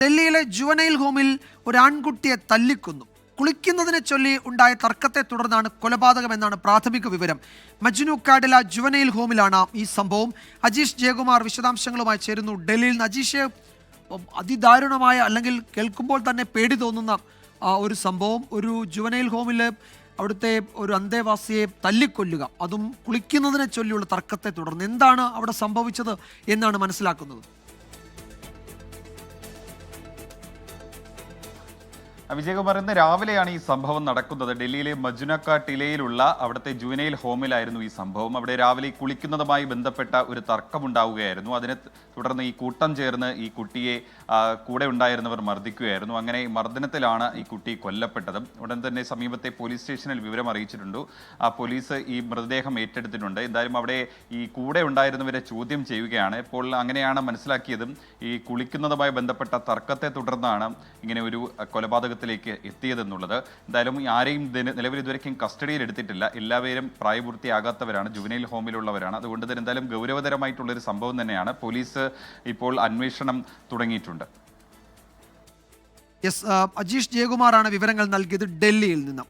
ഡൽഹിയിലെ ജുവനൈൽ ഹോമിൽ ഒരു ആൺകുട്ടിയെ തല്ലിക്കൊന്നു. കുളിക്കുന്നതിനെ ചൊല്ലി ഉണ്ടായ തർക്കത്തെ തുടർന്നാണ് കൊലപാതകമെന്നാണ് പ്രാഥമിക വിവരം. മജ്നു-കാഡില ജുവനൈൽ ഹോമിലാണ് ഈ സംഭവം. അജീഷ് ജയകുമാർ വിശദാംശങ്ങളുമായി ചേരുന്നു ഡൽഹിയിൽ നിന്ന്. അജീഷ്, അതിദാരുണമായ, അല്ലെങ്കിൽ കേൾക്കുമ്പോൾ തന്നെ പേടി തോന്നുന്ന ഒരു സംഭവം. ഒരു ജുവനൈൽ ഹോമിൽ അവിടുത്തെ ഒരു അന്തേവാസിയെ തല്ലിക്കൊല്ലുക, അതും കുളിക്കുന്നതിനെ ചൊല്ലിയുള്ള തർക്കത്തെ തുടർന്ന്. എന്താണ് അവിടെ സംഭവിച്ചത് എന്നാണ് മനസ്സിലാക്കുന്നത്? വിജയകുമാർ, ഇന്ന് രാവിലെയാണ് ഈ സംഭവം നടക്കുന്നത്. ഡൽഹിയിലെ മജ്നു-കാഡിലയിലുള്ള അവിടുത്തെ ജുവനൈൽ ഹോമിലായിരുന്നു ഈ സംഭവം. അവിടെ രാവിലെ കുളിക്കുന്നതുമായി ബന്ധപ്പെട്ട ഒരു തർക്കമുണ്ടാവുകയായിരുന്നു. അതിനെ തുടർന്ന് ഈ കൂട്ടം ചേർന്ന് ഈ കുട്ടിയെ കൂടെ ഉണ്ടായിരുന്നവർ മർദ്ദിക്കുകയായിരുന്നു. അങ്ങനെ ഈ മർദ്ദനത്തിലാണ് ഈ കുട്ടി കൊല്ലപ്പെട്ടത്. ഉടൻ തന്നെ സമീപത്തെ പോലീസ് സ്റ്റേഷനിൽ വിവരം അറിയിച്ചിട്ടുണ്ട്. പോലീസ് ഈ മൃതദേഹം ഏറ്റെടുത്തിട്ടുണ്ട്. എന്തായാലും അവിടെ ഈ കൂടെ ഉണ്ടായിരുന്നവരെ ചോദ്യം ചെയ്യുകയാണ്. ഇപ്പോൾ അങ്ങനെയാണ് മനസ്സിലാക്കിയതും ഈ കുളിക്കുന്നതുമായി ബന്ധപ്പെട്ട തർക്കത്തെ തുടർന്നാണ് ഇങ്ങനെ ഒരു കൊലപാതക എത്തിയതെന്നുള്ളത്. എന്തായാലും ആരെയും നിലവിൽ ഇതുവരെയും കസ്റ്റഡിയിൽ എടുത്തിട്ടില്ല. എല്ലാവരും പ്രായപൂർത്തിയാകാത്തവരാണ്, ജുവനൈൽ ഹോമിലുള്ളവരാണ്. അതുകൊണ്ട് തന്നെ എന്തായാലും ഗൗരവതരമായിട്ടുള്ളൊരു സംഭവം തന്നെയാണ്. പോലീസ് ഇപ്പോൾ അന്വേഷണം തുടങ്ങിയിട്ടുണ്ട്. അജീഷ് ജയകുമാറാണ് വിവരങ്ങൾ നൽകിയത് ഡൽഹിയിൽ നിന്നും.